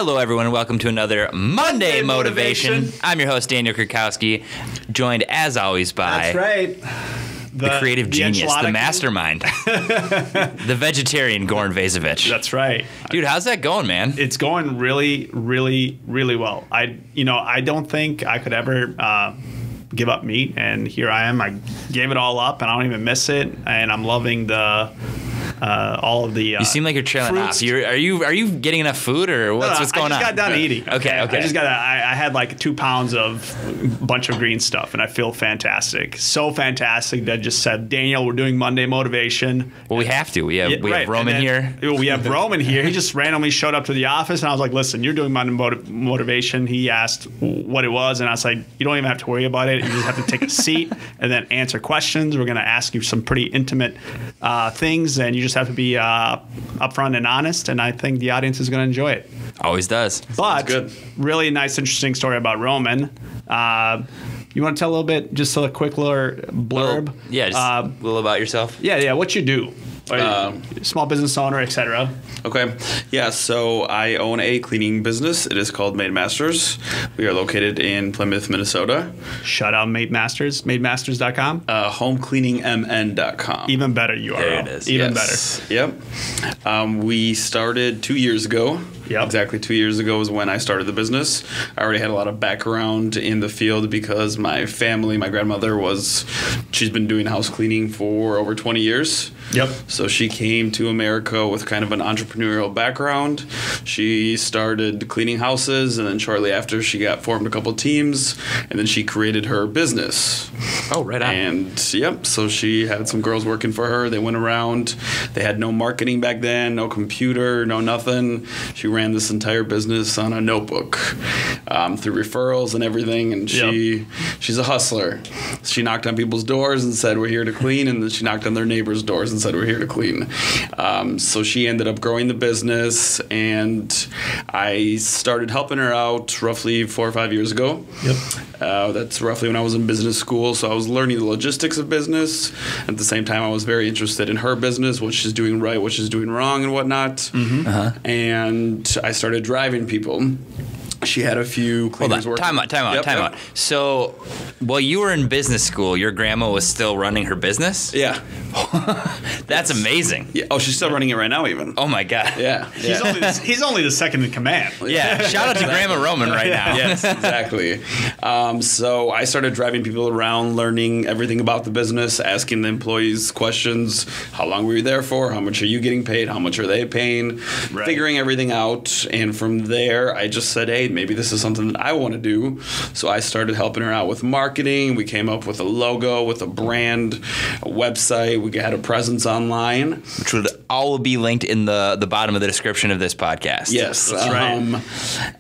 Hello, everyone, and welcome to another Monday Motivation. I'm your host, Daniel Kurkowski, joined, as always, by... That's right. The creative genius, the mastermind, the vegetarian Roman Peysakhovich. That's right. Dude, how's that going, man? It's going really, really, really well. I don't think I could ever give up meat, and here I am. I gave it all up, and I don't even miss it, and I'm loving the... all of the you seem like you're trailing fruits. off. Are you getting enough food, or what's going on? I just got done eating. Okay. I had like 2 pounds of a bunch of green stuff, and I feel fantastic. So fantastic that I just said, Daniel, we're doing Monday Motivation. Well, we have to. We have Roman here. We have Roman here. He just randomly showed up to the office, and I was like, listen, you're doing Monday Motivation. He asked what it was, and I was like, you don't even have to worry about it. You just have to take a seat and then answer questions. We're going to ask you some pretty intimate things, and you just have to be upfront and honest, and I think the audience is going to enjoy it. Always does. But good. Really nice, interesting story about Roman. You want to tell a little bit, just a quick little blurb? Just a little about yourself. Yeah, what you do. Small business owner, etc. Okay. Yeah, so I own a cleaning business. It is called Maid Masters. We are located in Plymouth, Minnesota. Shout out Maid Masters, maidmasters.com. Homecleaningmn.com. Even better URL. There it is. Even better. Yep. We started 2 years ago. Yep. Exactly 2 years ago is when I started the business. I already had a lot of background in the field because my family, my grandmother she's been doing house cleaning for over 20 years. Yep. So she came to America with kind of an entrepreneurial background. She started cleaning houses, and then shortly after she formed a couple teams, and then she created her business. Oh, right on. And so she had some girls working for her. They went around. They had no marketing back then, no computer, no nothing. She ran this entire business on a notebook through referrals and everything, and she's a hustler. She knocked on people's doors and said, we're here to clean, and then she knocked on their neighbors' doors and said, we're here to clean. So she ended up growing the business, and I started helping her out roughly 4 or 5 years ago. Yep. That's roughly when I was in business school, so I was learning the logistics of business. At the same time, I was very interested in her business, what she's doing right, what she's doing wrong, and whatnot. Mm-hmm. And I started driving people. She had a few cleaners working. Time out. So, while you were in business school, your grandma was still running her business? Yeah. That's amazing. Yeah. Oh, she's still running it right now, even. Oh my God. Yeah. He's only the second in command. Yeah. Shout out to Grandma Roman right now. Yes, exactly. So I started driving people around, learning everything about the business, asking the employees questions. How long were you there for? How much are you getting paid? How much are they paying? Right. Figuring everything out. And from there, I just said, hey, maybe this is something that I want to do. So I started helping her out with marketing. We came up with a logo, with a brand, a website. We had a presence online. Which would all be linked in the bottom of the description of this podcast. Yes. That's right.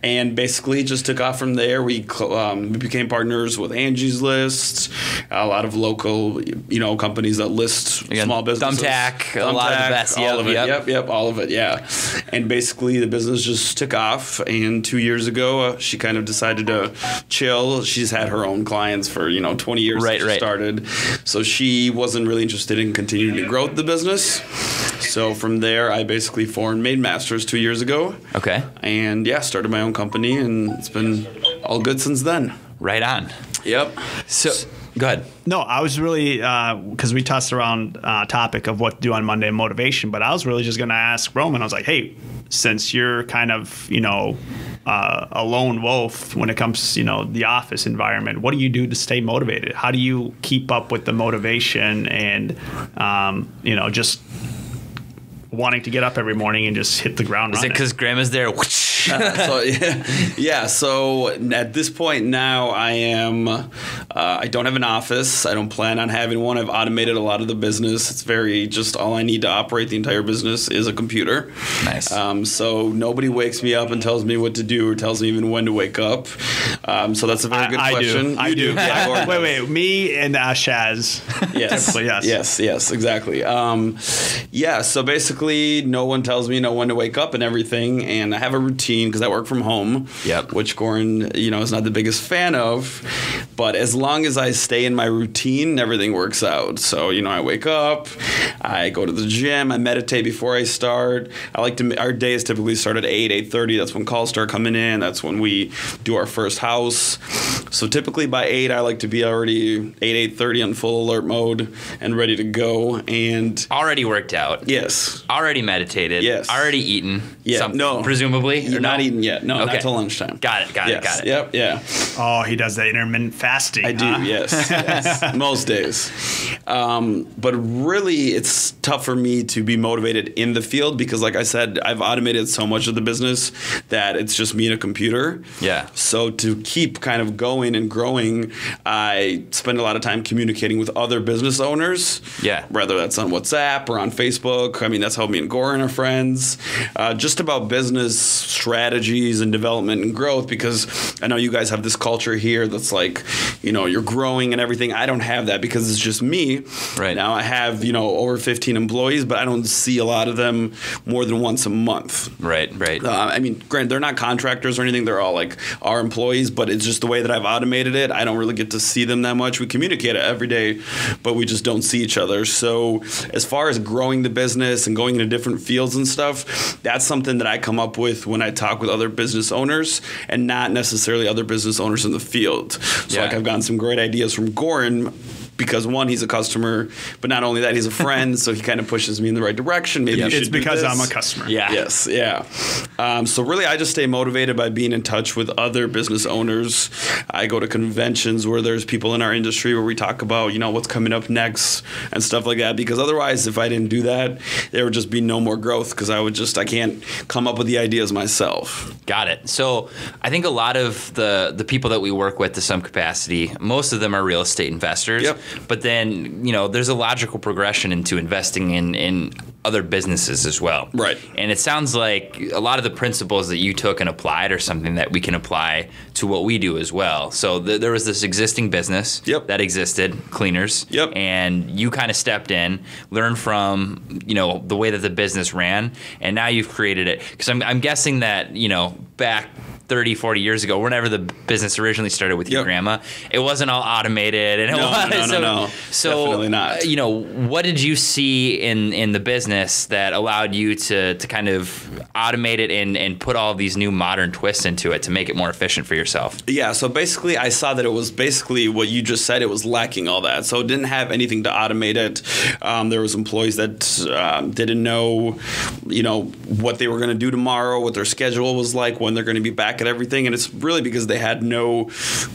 And basically just took off from there. We became partners with Angie's List, a lot of local, companies that list small businesses. Thumbtack, a lot of the best. All of it. Yep, all of it, yeah. And basically the business just took off. And 2 years ago, she kind of decided to chill. She's had her own clients for 20 years since she started, so she wasn't really interested in continuing to grow the business. So from there, I basically formed Maid Masters 2 years ago. Okay. And started my own company, and it's been all good since then. Right on. Yep. So go ahead. No, I was really, because we tossed around topic of what to do on Monday Motivation, but I was really just going to ask Roman. I was like, hey, since you're kind of, a lone wolf when it comes to, the office environment, what do you do to stay motivated? How do you keep up with the motivation and, just wanting to get up every morning and just hit the ground running? Is it because Grandma's there? So at this point now, I don't have an office. I don't plan on having one. I've automated a lot of the business. It's just all I need to operate the entire business is a computer. Nice. So nobody wakes me up and tells me what to do or tells me even when to wake up. So that's a very good question. I do. Yeah. Wait. Me and Shaz. Yes. Typically, yes. Yes, exactly. So basically, no one tells me when to wake up and everything, and I have a routine because I work from home. Yep. Which Goran, is not the biggest fan of. But as long as I stay in my routine, everything works out. So, I wake up, I go to the gym, I meditate before I start. Our days typically start at 8:30. That's when calls start coming in. That's when we do our first house. So typically by 8, I like to be already 8:30 on full alert mode and ready to go. And already worked out. Yes. Already meditated. Yes. Already eaten. Yeah. No. Presumably. You're not eating yet. No, okay. Not till lunchtime. Got it. Yep. Yeah. Oh, he does the intermittent fasting. I do. Yes. Most days. But really, it's tough for me to be motivated in the field because, like I said, I've automated so much of the business that it's just me and a computer. Yeah. So to keep kind of going and growing, I spend a lot of time communicating with other business owners. Yeah. Whether that's on WhatsApp or on Facebook. I mean, that's how me and Goran are friends. Just about business strategies and development and growth, because I know you guys have this culture here that's like, you're growing and everything. I don't have that because it's just me. Right. Now I have, over 15 employees, but I don't see a lot of them more than once a month. Right. I mean, granted, they're not contractors or anything. They're all like our employees, but it's just the way that I've automated it. I don't really get to see them that much. We communicate every day, but we just don't see each other. So as far as growing the business and going into different fields and stuff, that's something that I come up with when I talk with other business owners and not necessarily other business owners in the field. So I've gotten some great ideas from Goran, because one, he's a customer, but not only that, he's a friend, so he kind of pushes me in the right direction. Maybe you should it's because I'm a customer. Yeah. Yes. Yeah. So really, I just stay motivated by being in touch with other business owners. I go to conventions where there's people in our industry where we talk about, what's coming up next and stuff like that. Because otherwise, if I didn't do that, there would just be no more growth because I can't come up with the ideas myself. Got it. So I think a lot of the people that we work with to some capacity, most of them are real estate investors. Yep. But then, there's a logical progression into investing in other businesses as well. Right. And it sounds like a lot of the principles that you took and applied are something that we can apply to what we do as well. So there was this existing business that existed, cleaners. Yep. And you kind of stepped in, learned from, the way that the business ran, and now you've created it. Because I'm guessing that, back 30, 40 years ago, whenever the business originally started with your grandma, it wasn't all automated. And No. So, definitely not. What did you see in the business that allowed you to kind of automate it and put all these new modern twists into it to make it more efficient for yourself? Yeah, so basically I saw that it was basically what you just said. It was lacking all that. So it didn't have anything to automate it. There was employees that didn't know, what they were going to do tomorrow, what their schedule was like, when they're going to be back at everything. And it's really because they had no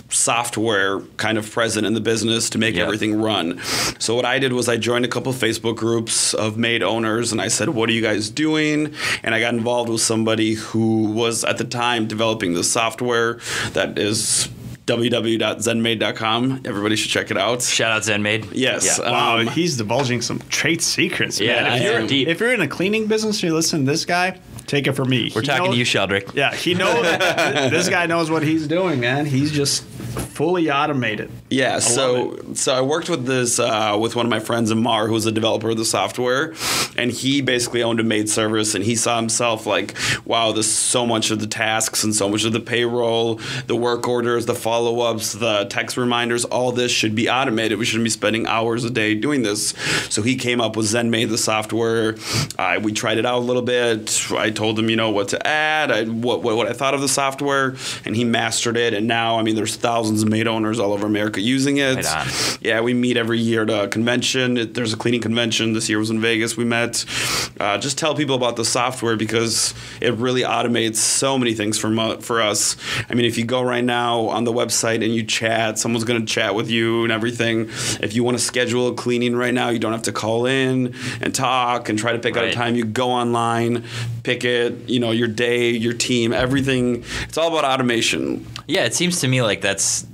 software kind of present in the business to make everything run. So what I did was I joined a couple of Facebook groups of maid owners and I said, what are you guys doing? And I got involved with somebody who was at the time developing the software that is www.zenmaid.com. Everybody should check it out. Shout out ZenMaid. Yes. Yeah. Wow, he's divulging some trade secrets, man. Yeah, If you're in a cleaning business and you listen to this guy, take it from me. We're talking to you, Sheldrick. Yeah, he knows. This guy knows what he's doing, man. He's just fully automated. Yeah, so I worked with this with one of my friends, Amar, who's a developer of the software, and he basically owned a maid service, and he saw himself like, wow, there's so much of the tasks and so much of the payroll, the work orders, the follow-ups, the text reminders, all this should be automated. We shouldn't be spending hours a day doing this. So he came up with ZenMaid, the software. We tried it out a little bit. I told him, what to add, what I thought of the software, and he mastered it. And now, there's thousands of maid owners all over America using it. Right on. Yeah, we meet every year at a convention. There's a cleaning convention. This year was in Vegas. We met. Just tell people about the software because it really automates so many things for us. If you go right now on the website and you chat, someone's going to chat with you and everything. If you want to schedule a cleaning right now, you don't have to call in and talk and try to pick out a time. You go online, pick it, your day, your team, everything. It's all about automation. Yeah, it seems to me like that's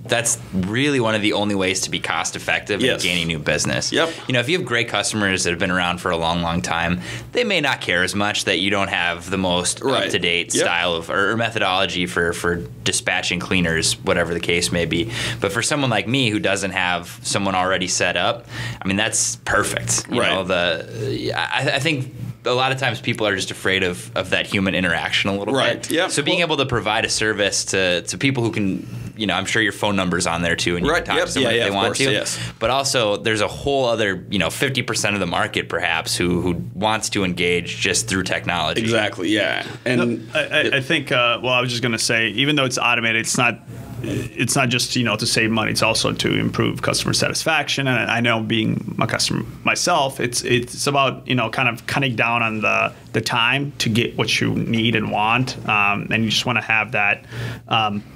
really one of the only ways to be cost effective in gaining new business. Yep. If you have great customers that have been around for a long, long time, they may not care as much that you don't have the most up-to-date style of or methodology for dispatching cleaners, whatever the case may be. But for someone like me who doesn't have someone already set up, that's perfect. I think a lot of times people are just afraid of that human interaction a little bit. Yep. So being able to provide a service to people who can I'm sure your phone number's on there too, and you right. can talk to someone if they want to. Yes. But also, there's a whole other 50% of the market perhaps who wants to engage just through technology. Exactly. Yeah. And I think. I was just going to say, even though it's automated, it's not just to save money. It's also to improve customer satisfaction. And I know, being a customer myself, it's about kind of cutting down on the time to get what you need and want, and you just want to have that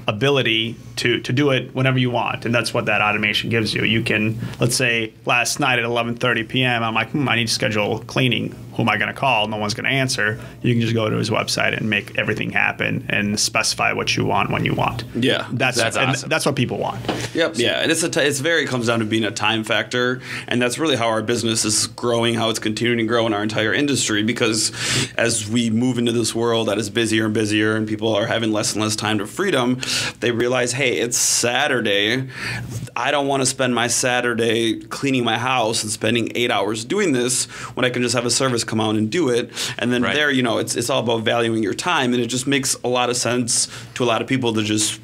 ability to do it whenever you want. And that's what that automation gives you. You can, let's say last night at 11:30 p.m. I'm like, I need to schedule cleaning. Who am I going to call? No one's going to answer. You can just go to his website and make everything happen and specify what you want when you want. Yeah, that's awesome. That's what people want. Yep. Yeah, and it comes down to being a time factor, and that's really how our business is growing, how it's continuing to grow in our entire industry. Because as we move into this world that is busier and busier, and people are having less and less time to freedom, they realize, hey, it's Saturday. I don't want to spend my Saturday cleaning my house and spending 8 hours doing this when I can just have a service come out and do it. And then there, it's all about valuing your time, and it just makes a lot of sense to a lot of people to just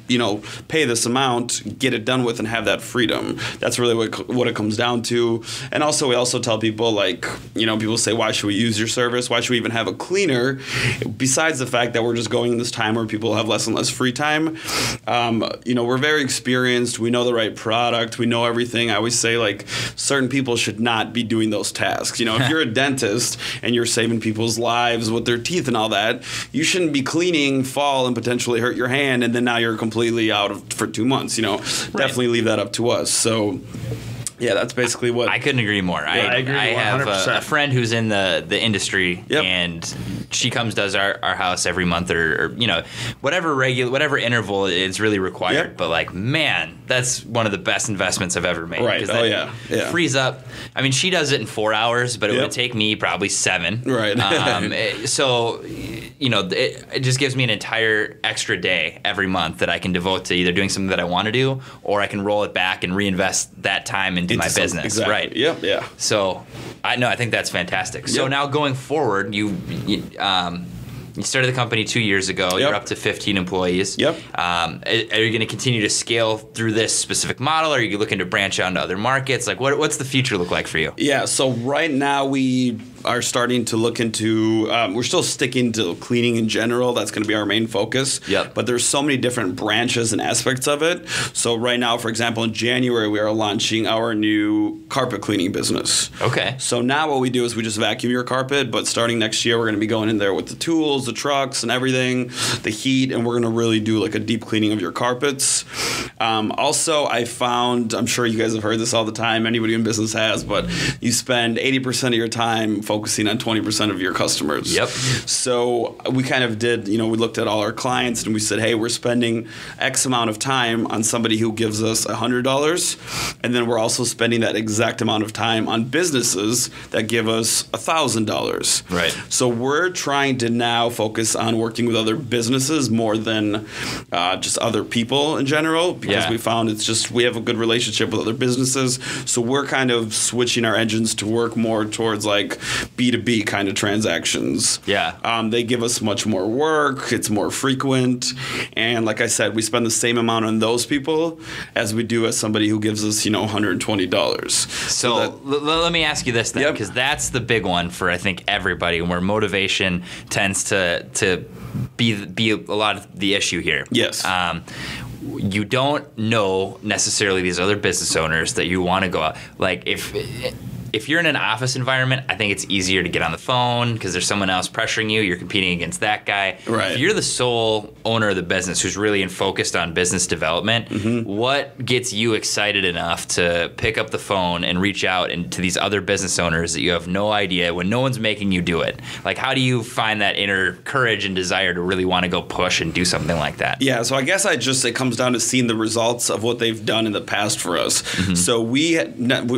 pay this amount, get it done with, and have that freedom. That's really what it comes down to. And also, we also tell people, people say, why should we use your service? Why should we even have a cleaner? Besides the fact that we're just going in this time where people have less and less free time, we're very experienced. We know the right product. We know everything. I always say, certain people should not be doing those tasks. If you're a dentist and you're saving people's lives with their teeth and all that, you shouldn't be cleaning, fall, and potentially hurt your hand, and then now you're completely out for 2 months. Definitely leave that up to us. So yeah, that's basically what I couldn't agree more. I agree. I have a friend who's in the industry, yep. and she does our house every month or whatever interval is really required. Yep. But man, that's one of the best investments I've ever made. Right. Oh yeah. Frees up. I mean, she does it in 4 hours, but it would take me probably 7. Right. So it just gives me an entire extra day every month that I can devote to either doing something that I want to do, or I can roll it back and reinvest that time into my business. Exactly. Right. Yep. Yeah. So I think that's fantastic. So now going forward, you started the company 2 years ago. Yep. You're up to 15 employees. Yep. Are you going to continue to scale through this specific model? Or are you looking to branch out into other markets? What's the future look like for you? Yeah. So right now we are starting to look into, we're still sticking to cleaning in general. That's going to be our main focus. Yep. But there's so many different branches and aspects of it. So right now, for example, in January, we are launching our new carpet cleaning business. Okay. So now what we do is we just vacuum your carpet, but starting next year, we're going to be going in there with the tools, the trucks and everything, the heat, and we're going to really do a deep cleaning of your carpets. Also, I found, I'm sure you guys have heard this all the time, anybody in business has, but you spend 80% of your time focusing on 20% of your customers. Yep. So we kind of did, we looked at all our clients and we said, hey, we're spending X amount of time on somebody who gives us $100, and then we're also spending that exact amount of time on businesses that give us $1,000. Right. So we're trying to now focus on working with other businesses more than just other people in general, because we found we have a good relationship with other businesses. So we're kind of switching our engines to work more towards B2B kind of transactions. Yeah. They give us much more work. It's more frequent. And like I said, we spend the same amount on those people as we do as somebody who gives us, $120. So let me ask you this then, because that's the big one for, I think, everybody, where motivation tends to be a lot of the issue here. Yes. You don't know necessarily these other business owners that you want to go out. If you're in an office environment, I think it's easier to get on the phone because there's someone else pressuring you. You're competing against that guy. Right. If you're the sole owner of the business who's really focused on business development, what gets you excited enough to pick up the phone and reach out to these other business owners that you have no idea when no one's making you do it? How do you find that inner courage and desire to really want to go push and do something like that? Yeah, so I guess it comes down to seeing the results of what they've done in the past for us. So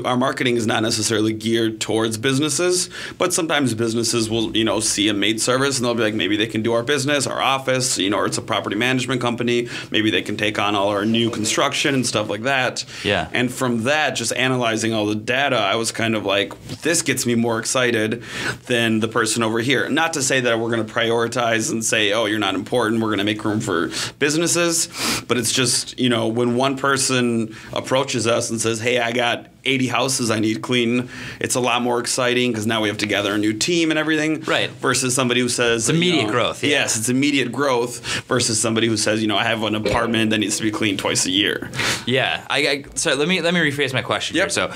our marketing is not necessarily necessarily geared towards businesses, but sometimes businesses will, see a maid service and they'll be like, maybe they can do our business, our office, or it's a property management company. Maybe they can take on all our new construction and stuff like that. Yeah. And from that, just analyzing all the data, I was kind of like, this gets me more excited than the person over here. Not to say that we're going to prioritize and say, oh, you're not important, we're going to make room for businesses. But it's just, when one person approaches us and says, hey, I got 80 houses I need clean, it's a lot more exciting because now we have to gather a new team and everything. Right. Versus somebody who says... It's immediate growth. Yeah. Yes, it's immediate growth versus somebody who says, I have an apartment that needs to be cleaned twice a year. Yeah. So let me rephrase my question here. So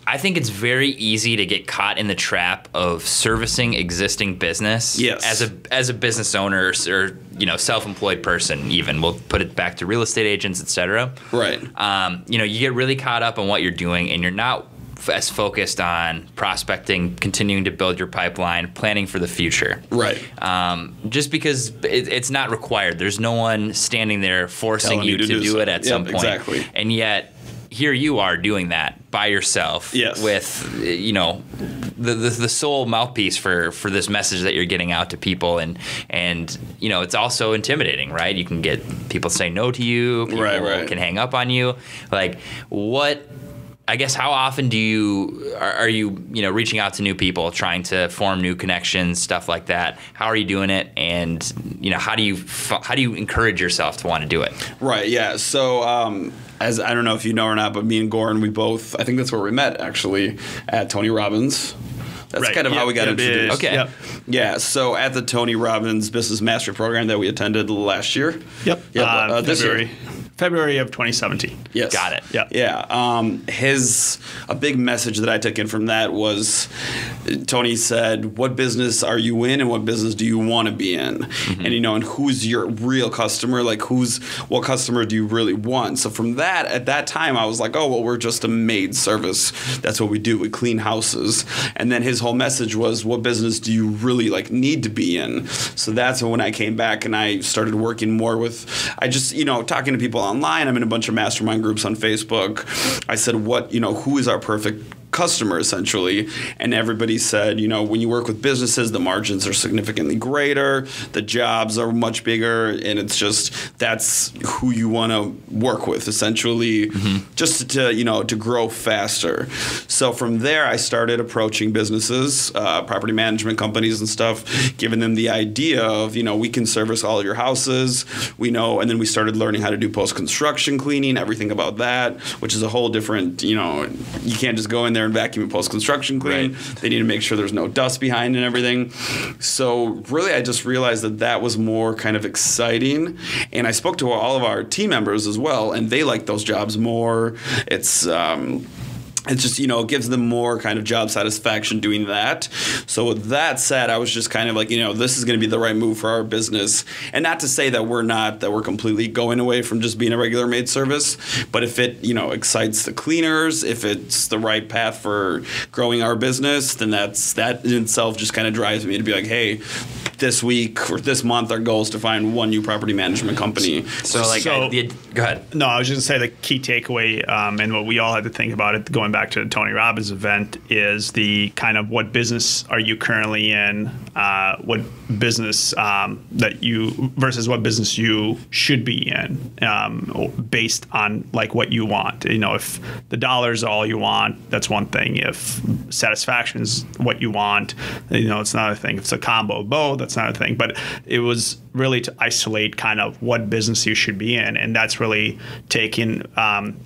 I think it's very easy to get caught in the trap of servicing existing business as a business owner or self-employed person. Even we'll put it back to real estate agents, etc. Right. You get really caught up on what you're doing, and you're not as focused on prospecting, continuing to build your pipeline, planning for the future. Right. Just because it's not required. There's no one standing there forcing you to do it at some point. Exactly. And yet, here you are doing that by yourself with, the sole mouthpiece for this message that you're getting out to people. And it's also intimidating, right? You can get people say no to you. People can hang up on you. Like, I guess how often are you reaching out to new people, trying to form new connections, stuff like that? How are you doing it, and how do you encourage yourself to want to do it? Right. Yeah. So as I don't know if you know or not, but me and Goran, we both, I think that's where we met actually, at Tony Robbins. That's kind of how we got introduced. Okay. Yep. Yeah. So at the Tony Robbins Business Mastery Program that we attended last year. Yep. This year. February of 2017. Yes. Got it. Yeah. Yeah. A big message that I took in from that was Tony said, what business are you in and what business do you want to be in? Mm-hmm. And who's your real customer? Like what customer do you really want? So from that, at that time, I was like, oh, well, we're just a maid service. That's what we do. We clean houses. And then his whole message was, what business do you really need to be in? So that's when I came back and I started working more with, talking to people online. I'm in a bunch of mastermind groups on Facebook. I said, who is our perfect customer, essentially? And everybody said, when you work with businesses, the margins are significantly greater, the jobs are much bigger, and it's just, that's who you want to work with, essentially, just to grow faster. So from there, I started approaching businesses, property management companies and stuff, giving them the idea of, we can service all of your houses, and then we started learning how to do post-construction cleaning, everything about that, which is a whole different, you can't just go in there and vacuum and post-construction clean. Right. They need to make sure there's no dust behind and everything. So really, I just realized that was more kind of exciting. And I spoke to all of our team members as well, and they like those jobs more. It's just, it gives them more kind of job satisfaction doing that. So with that said, I was just kind of like, this is going to be the right move for our business. And not to say that we're completely going away from just being a regular maid service. But if it, excites the cleaners, if it's the right path for growing our business, then that in itself just kind of drives me to be like, hey, this week or this month, our goal is to find one new property management company. Go ahead. No, I was just going to say the key takeaway and what we all had to think about it going back to the Tony Robbins event is the kind of what business are you currently in, what business versus what business you should be in, based on what you want. If the dollars are all you want, that's one thing. If satisfaction is what you want, it's another thing. If it's a combo of both, that's another thing. But it was really to isolate kind of what business you should be in, and that's really taking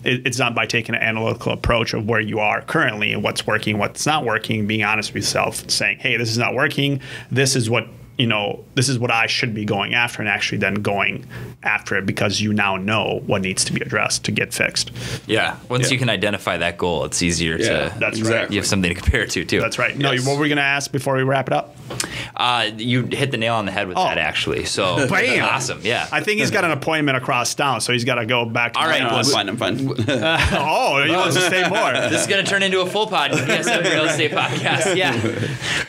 it's not by taking an analytical approach of where you are currently and what's working, what's not working, being honest with yourself, saying, hey, this is not working, this is what I should be going after, and actually then going after it because you now know what needs to be addressed to get fixed. Yeah. Once you can identify that goal, it's easier to. That's right. You have something to compare it to too. That's right. No, what were we going to ask before we wrap it up? You hit the nail on the head with that, actually. So Bam. Awesome. Yeah. I think he's got an appointment across town, so he's got to go back to All right. I'm fine. he wants to stay more. This is going to turn into a full VSM Real Estate Podcast. Yeah.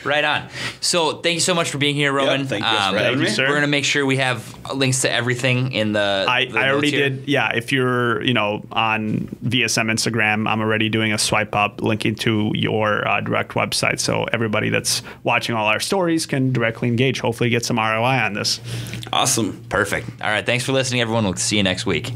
Right on. So thank you so much for being here, Roman. Thank you for having me. Sir. We're going to make sure we have links to everything in the I already did. Yeah, if you're on VSM Instagram, I'm already doing a swipe up linking to your direct website, so everybody that's watching all our stories can directly engage. Hopefully, get some ROI on this. Awesome. Perfect. All right. Thanks for listening, everyone. We'll see you next week.